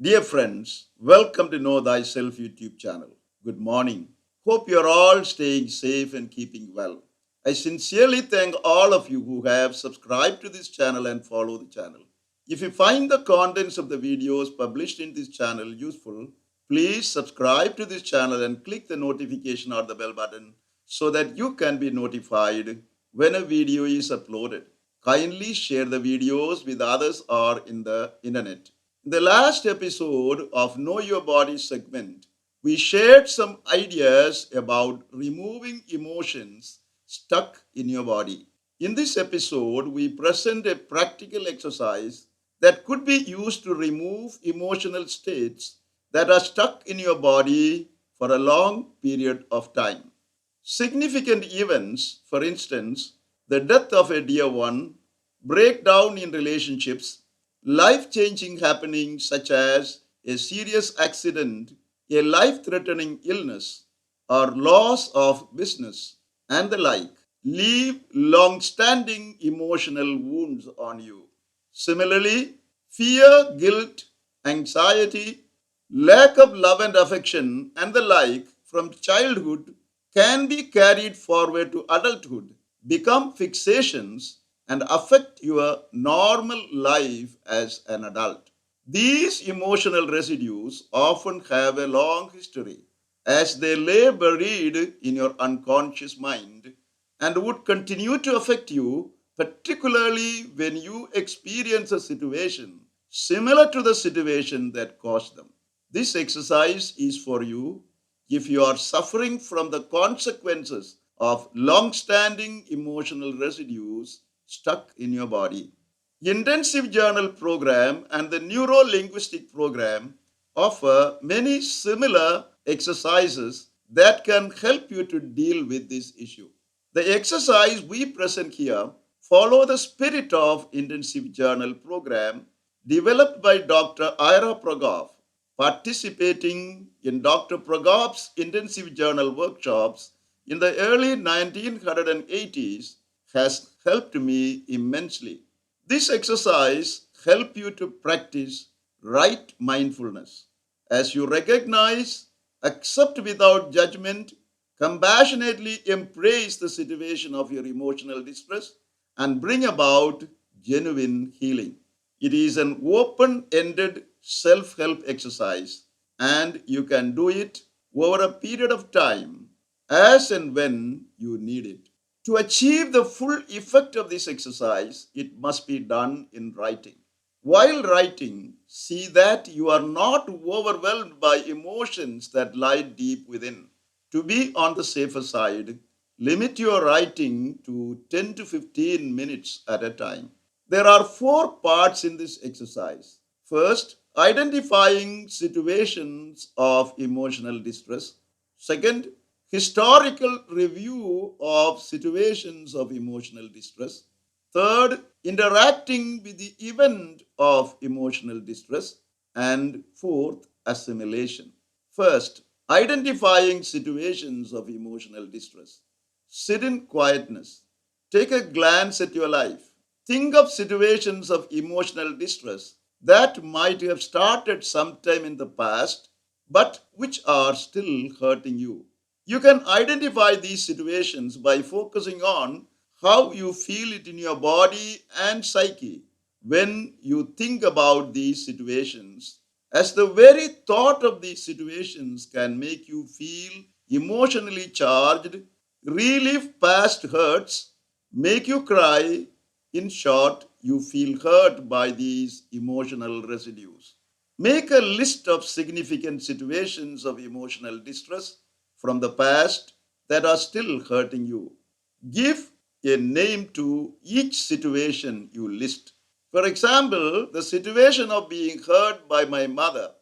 Dear friends, welcome to Know Thyself YouTube Channel. Good morning. Hope you're all staying safe and keeping well. I sincerely thank all of you who have subscribed to this channel and follow the channel. If you find the contents of the videos published in this channel useful, please subscribe to this channel and click the notification or the bell button so that you can be notified when a video is uploaded. Kindly share the videos with others or in the internet. In the last episode of Know Your Body segment, we shared some ideas about removing emotions stuck in your body. In this episode, we present a practical exercise that could be used to remove emotional states that are stuck in your body for a long period of time. Significant events, for instance, the death of a dear one, breakdown in relationships, life changing happenings such as a serious accident, a life threatening illness, or loss of business, and the like, leave long standing emotional wounds on you. Similarly, fear, guilt, anxiety, lack of love and affection, and the like from childhood can be carried forward to adulthood, become fixations, and affect your normal life as an adult. These emotional residues often have a long history as they lay buried in your unconscious mind and would continue to affect you, particularly when you experience a situation similar to the situation that caused them. This exercise is for you if you are suffering from the consequences of long standing emotional residues stuck in your body. Intensive Journal program and the Neuro Linguistic program offer many similar exercises that can help you to deal with this issue. The exercise we present here follow the spirit of Intensive Journal program developed by Dr. Ira Pragov. Participating in Dr. Pragov's Intensive Journal workshops in the early 1980s has helped me immensely. This exercise helps you to practice right mindfulness as you recognize, accept without judgment, compassionately embrace the situation of your emotional distress and bring about genuine healing. It is an open ended self help exercise, and you can do it over a period of time as and when you need it. To achieve the full effect of this exercise, it must be done in writing. While writing, see that you are not overwhelmed by emotions that lie deep within. To be on the safer side, limit your writing to 10 to 15 minutes at a time. There are four parts in this exercise. First, identifying situations of emotional distress. Second, historical review of situations of emotional distress. Third, interacting with the event of emotional distress. And fourth, assimilation. First, identifying situations of emotional distress. Sit in quietness. Take a glance at your life. Think of situations of emotional distress that might have started sometime in the past, but which are still hurting you. You can identify these situations by focusing on how you feel it in your body and psyche when you think about these situations, as the very thought of these situations can make you feel emotionally charged, relieve past hurts, make you cry. In short, you feel hurt by these emotional residues. Make a list of significant situations of emotional distress from the past that are still hurting you. Give a name to each situation you list. For example, the situation of being hurt by my mother,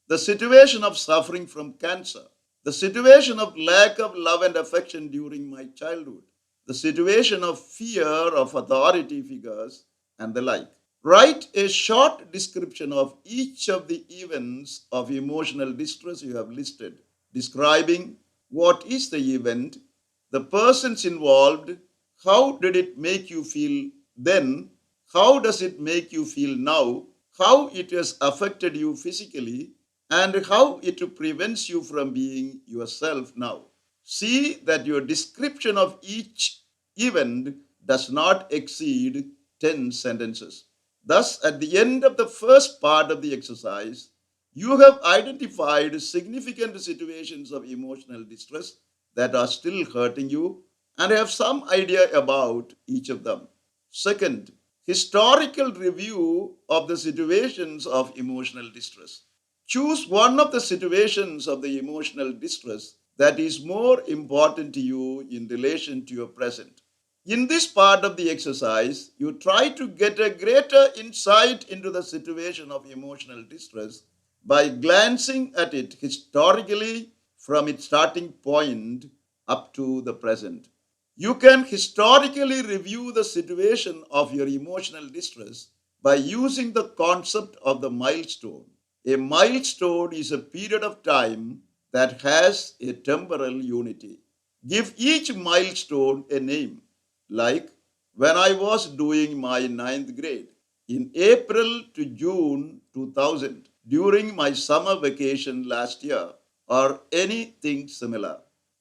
the situation of suffering from cancer, the situation of lack of love and affection during my childhood, the situation of fear of authority figures, and the like. Write a short description of each of the events of emotional distress you have listed, describing what is the event, the persons involved, how did it make you feel then, how does it make you feel now, how it has affected you physically, and how it prevents you from being yourself now. See that your description of each event does not exceed 10 sentences. Thus, at the end of the first part of the exercise, you have identified significant situations of emotional distress that are still hurting you and have some idea about each of them. Second, historical review of the situations of emotional distress. Choose one of the situations of the emotional distress that is more important to you in relation to your present. In this part of the exercise, you try to get a greater insight into the situation of emotional distress by glancing at it historically from its starting point up to the present. You can historically review the situation of your emotional distress by using the concept of the milestone. A milestone is a period of time that has a temporal unity. Give each milestone a name, like when I was doing my ninth grade, in April to June 2000, during my summer vacation last year, or anything similar.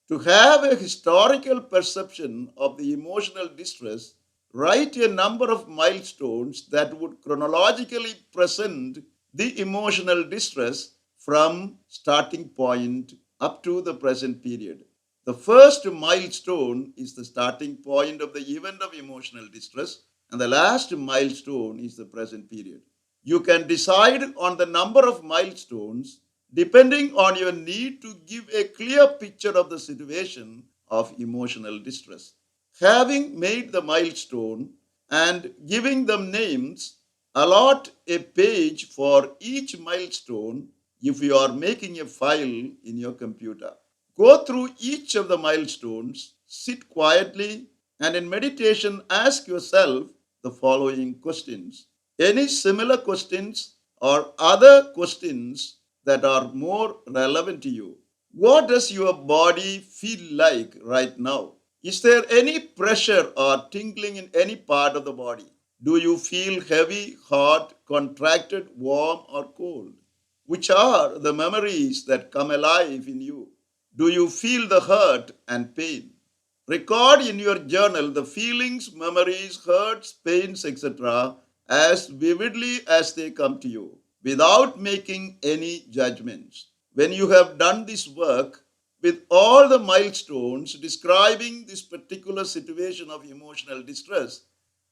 To have a historical perception of the emotional distress, write a number of milestones that would chronologically present the emotional distress from starting point up to the present period. The first milestone is the starting point of the event of emotional distress, and the last milestone is the present period. You can decide on the number of milestones depending on your need to give a clear picture of the situation of emotional distress. Having made the milestone and giving them names, allot a page for each milestone if you are making a file in your computer. Go through each of the milestones, sit quietly, and in meditation ask yourself the following questions. Any similar questions or other questions that are more relevant to you? What does your body feel like right now? Is there any pressure or tingling in any part of the body? Do you feel heavy, hot, contracted, warm, or cold? Which are the memories that come alive in you? Do you feel the hurt and pain? Record in your journal the feelings, memories, hurts, pains, etc., as vividly as they come to you, without making any judgments. When you have done this work, with all the milestones describing this particular situation of emotional distress,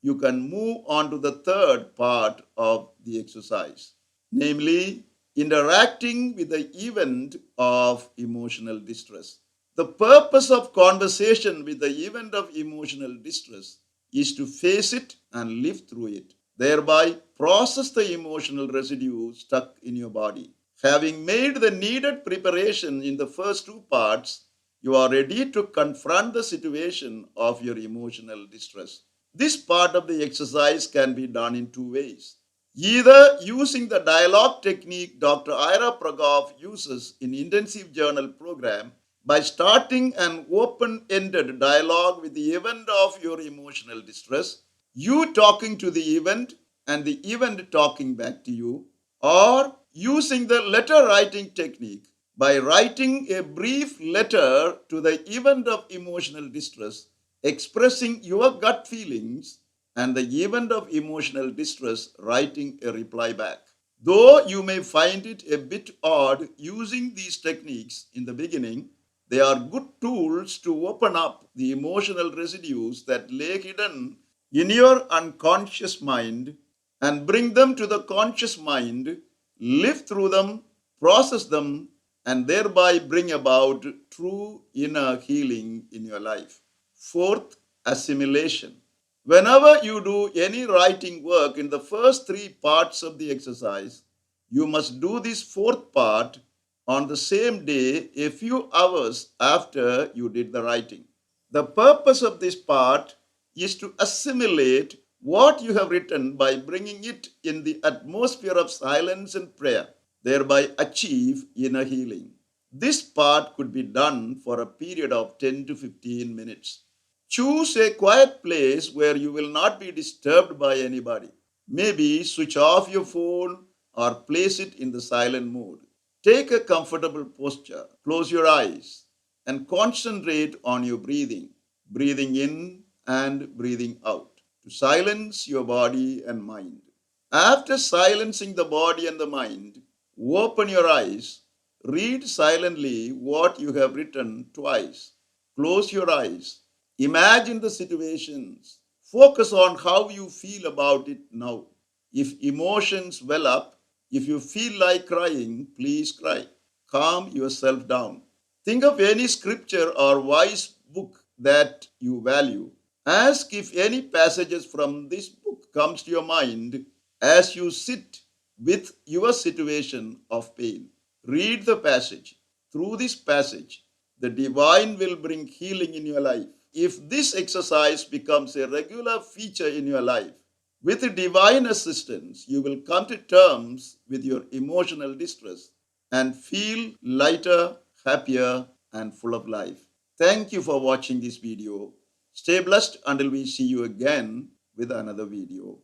you can move on to the third part of the exercise, namely interacting with the event of emotional distress. The purpose of conversation with the event of emotional distress is to face it and live through it, thereby process the emotional residue stuck in your body. Having made the needed preparation in the first two parts, you are ready to confront the situation of your emotional distress. This part of the exercise can be done in two ways. Either using the dialogue technique Dr. Ira Pragov uses in intensive journal program by starting an open-ended dialogue with the event of your emotional distress, you talking to the event and the event talking back to you, or using the letter writing technique by writing a brief letter to the event of emotional distress, expressing your gut feelings, and the event of emotional distress writing a reply back. Though you may find it a bit odd using these techniques in the beginning, they are good tools to open up the emotional residues that lay hidden in your unconscious mind and bring them to the conscious mind, live through them, process them, and thereby bring about true inner healing in your life. Fourth, assimilation. Whenever you do any writing work in the first three parts of the exercise, you must do this fourth part on the same day a few hours after you did the writing. The purpose of this part is to assimilate what you have written by bringing it in the atmosphere of silence and prayer, thereby achieve inner healing. This part could be done for a period of 10 to 15 minutes. Choose a quiet place where you will not be disturbed by anybody. Maybe switch off your phone or place it in the silent mode. Take a comfortable posture, close your eyes, and concentrate on your breathing, breathing in and breathing out, to silence your body and mind. After silencing the body and the mind, open your eyes, read silently what you have written twice. Close your eyes, imagine the situations, focus on how you feel about it now. If emotions well up, if you feel like crying, please cry. Calm yourself down. Think of any scripture or wise book that you value. Ask if any passages from this book comes to your mind as you sit with your situation of pain. Read the passage. Through this passage, the divine will bring healing in your life. If this exercise becomes a regular feature in your life, with divine assistance, you will come to terms with your emotional distress and feel lighter, happier, and full of life. Thank you for watching this video. Stay blessed until we see you again with another video.